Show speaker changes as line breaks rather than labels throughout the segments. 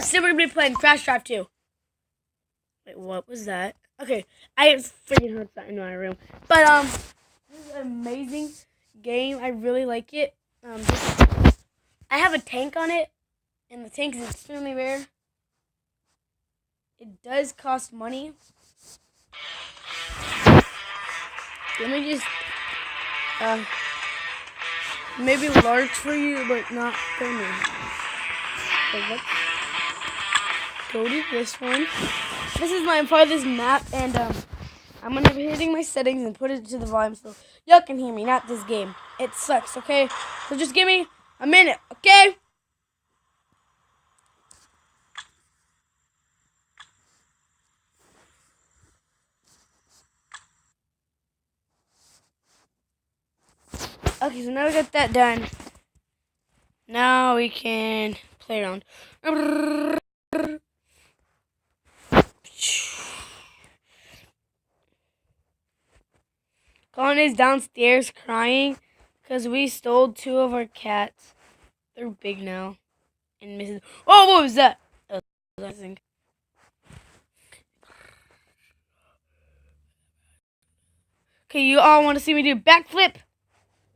Yes, today we're going to be playing Crash Drive 2. Wait, what was that? Okay, I freaking heard that in my room. But, this is an amazing game. I really like it. I have a tank on it, and the tank is extremely rare. It does cost money. Let me just, maybe large for you, but not for me. So let's go to this one. This is my farthest map, and I'm gonna be hitting my settings and put it to the volume so y'all can hear me, not this game. It sucks, okay? So just give me a minute, okay? Okay, so now we got that done. Now we can play around. Colin is downstairs crying because we stole 2 of our cats. They're big now. And Mrs. Oh, what was that? That was amazing. Okay, you all want to see me do a backflip?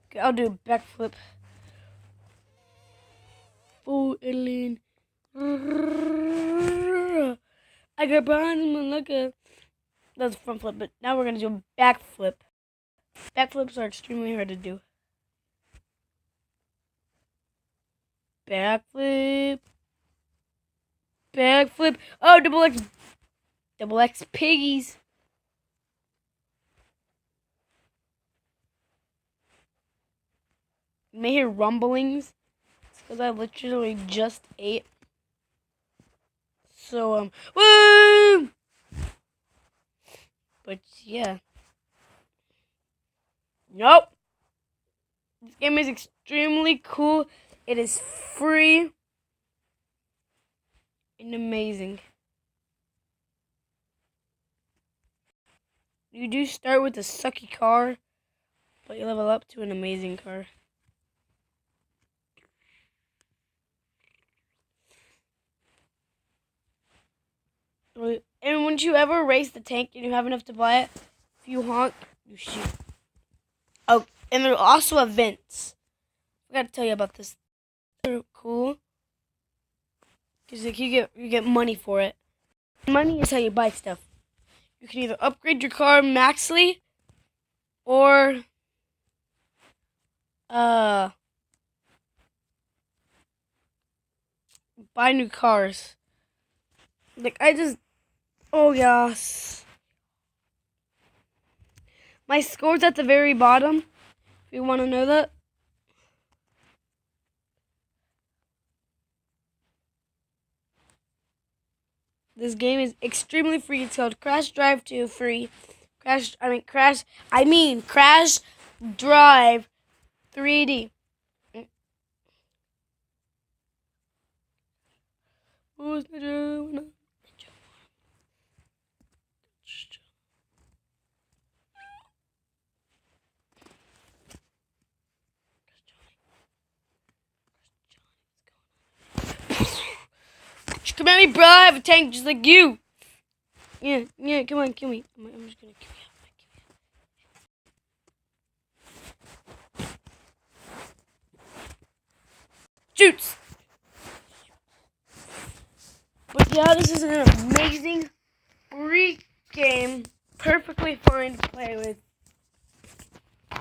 Okay, I'll do a backflip. Oh, Adeline. I got behind him and look at. That's a front flip, but now we're going to do a backflip. Backflips are extremely hard to do. Backflip. Backflip. Oh, double X. Double X piggies. You may hear rumblings. It's because I literally just ate. So, woo! But, yeah. Nope. This game is extremely cool. It is free. And amazing. You do start with a sucky car, but you level up to an amazing car. And once you ever race the tank and you have enough to buy it, if you honk, you shoot. Oh, and there are also events. I forgot to tell you about this. They're cool. Because like, you get money for it. Money is how you buy stuff. You can either upgrade your car maxly or buy new cars. Like oh yes. My score's at the very bottom. If you want to know that. This game is extremely free. It's called Crash Drive 2 free. Crash Drive 3D. Who's the doing? Come at me, bro. I have a tank just like you. Yeah, come on, kill me. I'm just gonna kill you. Shoots! But yeah, this is an amazing free game. Perfectly fine to play with.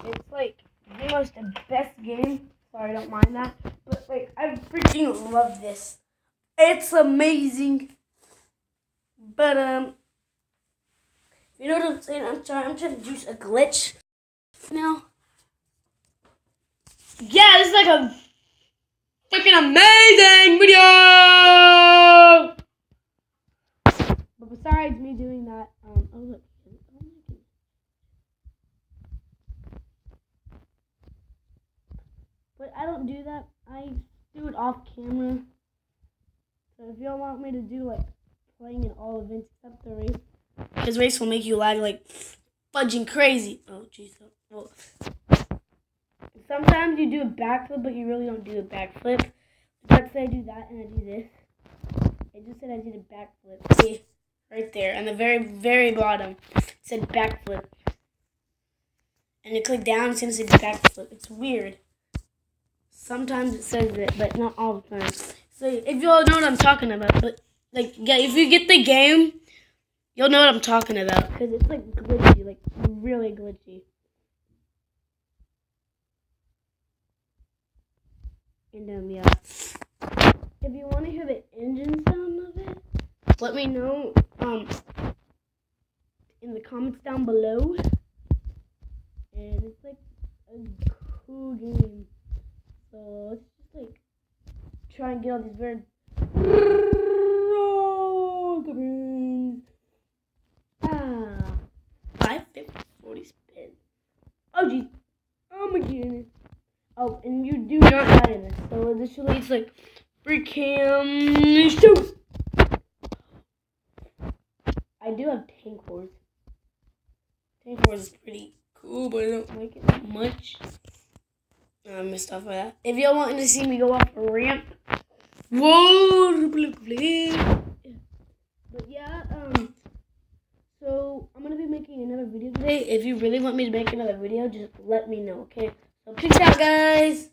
It's like the most best game. Sorry, I don't mind that. But like, I freaking love this. It's amazing. But you know what I'm saying? I'm trying to use a glitch now. Yeah, this is like a freaking amazing video. But besides me doing that, oh look, but I don't do that. I do it off camera. So if y'all want me to do like playing in all events except the race, because race will make you lag like fudging crazy. Oh jeez. Well, sometimes you do a backflip, but you really don't do a backflip. Let's say I do that and I do this. It just said I did a backflip. See? Right there. On the very, very bottom. It said backflip. And you click down, it's going to say backflip. It's weird. Sometimes it says it, but not all the time. So if you all know what I'm talking about, but like, yeah, if you get the game, you'll know what I'm talking about. Because it's like glitchy, like really glitchy. And yeah. If you want to hear the engine sound of it, let me know in the comments down below. And it's like a cool game. So let's just like try and get all these weird ah 540 spin. Oh geez. Oh my goodness. Oh, and you do not die in this. So initially it's like free cam shoot. I do have tank wars. Tank wars is pretty cool, but I don't like it that much. I missed off of that. If y'all want to see me go off a ramp, whoa, but yeah, so I'm gonna be making another video today. If you really want me to make another video, just let me know, okay? So peace out, guys.